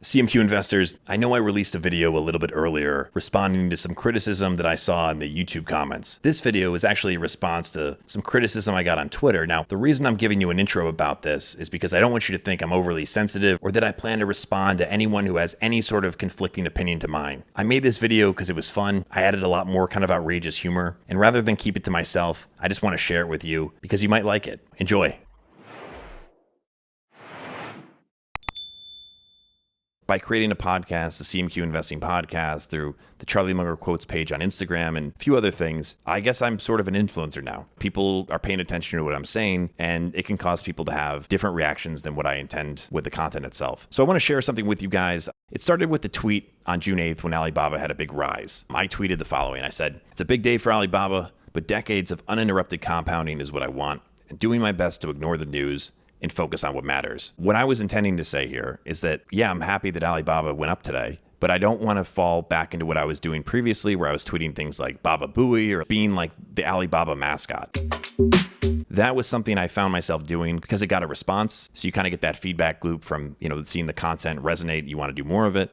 CMQ investors, I know I released a video a little bit earlier responding to some criticism that I saw in the YouTube comments. This video is actually a response to some criticism I got on Twitter. Now, the reason I'm giving you an intro about this is because I don't want you to think I'm overly sensitive or that I plan to respond to anyone who has any sort of conflicting opinion to mine. I made this video because it was fun. I added a lot more kind of outrageous humor, and rather than keep it to myself, I just want to share it with you because you might like it. Enjoy. By creating a podcast, the CMQ Investing Podcast, through the Charlie Munger Quotes page on Instagram and a few other things, I guess I'm sort of an influencer now. People are paying attention to what I'm saying, and it can cause people to have different reactions than what I intend with the content itself. So I want to share something with you guys. It started with the tweet on June 8th when Alibaba had a big rise. I tweeted the following. I said, "It's a big day for Alibaba, but decades of uninterrupted compounding is what I want, and doing my best to ignore the news and focus on what matters." What I was intending to say here is that, yeah, I'm happy that Alibaba went up today, but I don't want to fall back into what I was doing previously, where I was tweeting things like Baba Booey or being like the Alibaba mascot. That was something I found myself doing because it got a response. So you kind of get that feedback loop from, seeing the content resonate. You want to do more of it.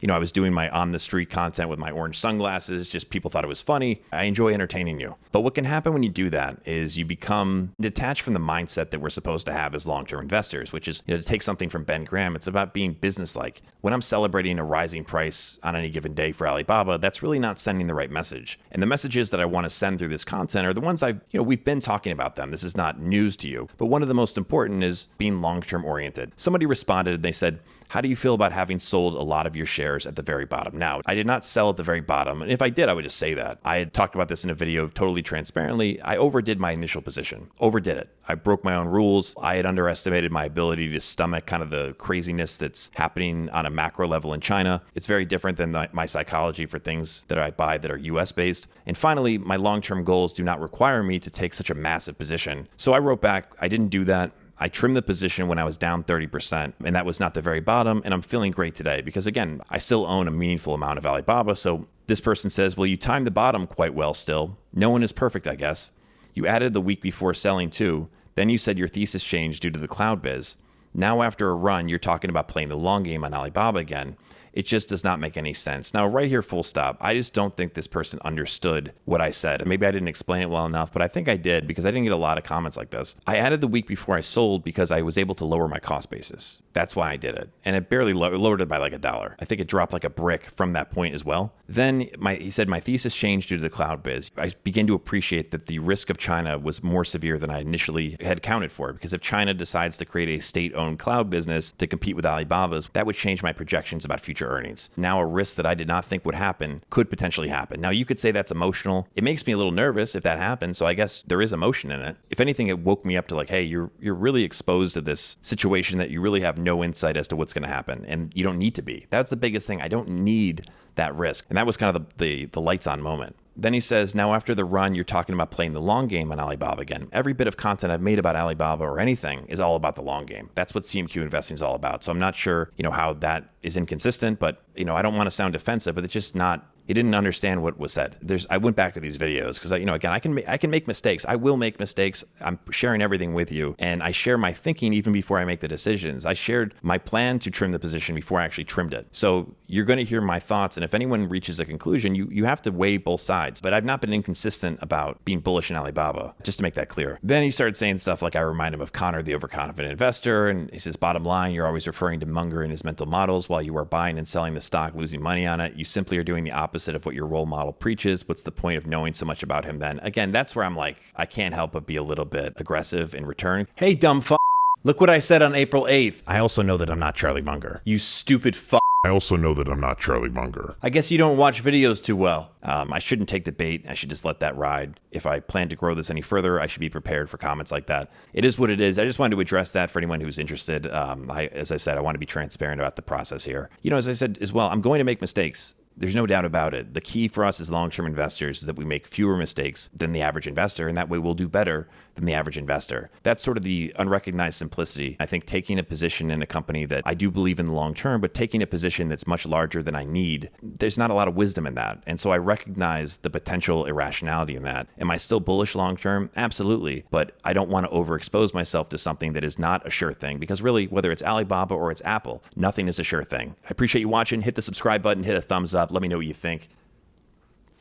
I was doing my on the street content with my orange sunglasses. Just people thought it was funny. I enjoy entertaining you. But what can happen when you do that is you become detached from the mindset that we're supposed to have as long-term investors, which is, to take something from Ben Graham, it's about being businesslike. When I'm celebrating a rising price on any given day for Alibaba, that's really not sending the right message. And the messages that I want to send through this content are the ones we've been talking about them. This is not news to you. But one of the most important is being long-term oriented. Somebody responded and they said, "How do you feel about having sold a lot of your shares at the very bottom?" Now, I did not sell at the very bottom. And if I did, I would just say that. I had talked about this in a video totally transparently. I overdid my initial position. Overdid it. I broke my own rules. I had underestimated my ability to stomach kind of the craziness that's happening on a macro level in China. It's very different than my psychology for things that I buy that are US based. And finally, my long-term goals do not require me to take such a massive position. So I wrote back, I didn't do that. I trimmed the position when I was down 30%, and that was not the very bottom, and I'm feeling great today because, again, I still own a meaningful amount of Alibaba. So this person says, "Well, you timed the bottom quite well still. No one is perfect, I guess. You added the week before selling too. Then you said your thesis changed due to the cloud biz. Now after a run, you're talking about playing the long game on Alibaba again. It just does not make any sense." Now, right here, full stop. I just don't think this person understood what I said. Maybe I didn't explain it well enough, but I think I did because I didn't get a lot of comments like this. I added the week before I sold because I was able to lower my cost basis. That's why I did it. And it barely lowered it by like $1. I think it dropped like a brick from that point as well. Then he said, "My thesis changed due to the cloud biz. I began to appreciate that the risk of China was more severe than I initially had counted for, because if China decides to create a state-owned cloud business to compete with Alibaba's, that would change my projections about future earnings. Now a risk that I did not think would happen could potentially happen." Now you could say that's emotional. It makes me a little nervous if that happens. So I guess there is emotion in it. If anything, it woke me up to like, hey, you're really exposed to this situation that you really have no insight as to what's going to happen. And you don't need to be. That's the biggest thing. I don't need that risk. And that was kind of the lights on moment. Then he says, "Now after the run, you're talking about playing the long game on Alibaba again. Every bit of content I've made about Alibaba or anything is all about the long game. That's what CMQ investing is all about." So I'm not sure, how that is inconsistent, but, I don't want to sound defensive, but it's just not. He didn't understand what was said. I went back to these videos because, again, I can make mistakes. I will make mistakes. I'm sharing everything with you, and I share my thinking even before I make the decisions. I shared my plan to trim the position before I actually trimmed it. So you're going to hear my thoughts, and if anyone reaches a conclusion, you have to weigh both sides. But I've not been inconsistent about being bullish in Alibaba, just to make that clear. Then he started saying stuff like I remind him of Connor, the overconfident investor, and he says, "Bottom line, you're always referring to Munger and his mental models while you are buying and selling the stock, losing money on it. You simply are doing the opposite of what your role model preaches. What's the point of knowing so much about him then?" Again, that's where I'm like, I can't help but be a little bit aggressive in return. Hey, dumb fuck. Look what I said on April 8th. I also know that I'm not Charlie Munger. You stupid fuck. I also know that I'm not Charlie Munger. I guess you don't watch videos too well. I shouldn't take the bait. I should just let that ride. If I plan to grow this any further, I should be prepared for comments like that. It is what it is. I just wanted to address that for anyone who's interested. As I said, I want to be transparent about the process here. As I said as well, I'm going to make mistakes. There's no doubt about it. The key for us as long-term investors is that we make fewer mistakes than the average investor, and that way we'll do better than the average investor. That's sort of the unrecognized simplicity. I think taking a position in a company that I do believe in the long term, but taking a position that's much larger than I need, there's not a lot of wisdom in that. And so I recognize the potential irrationality in that. Am I still bullish long-term? Absolutely. But I don't want to overexpose myself to something that is not a sure thing, because really, whether it's Alibaba or it's Apple, nothing is a sure thing. I appreciate you watching. Hit the subscribe button, hit a thumbs up. Let me know what you think.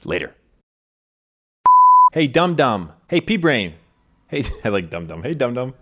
Later. Hey, Dum Dum. Hey, P-Brain. Hey, I like Dum Dum. Hey, Dum Dum.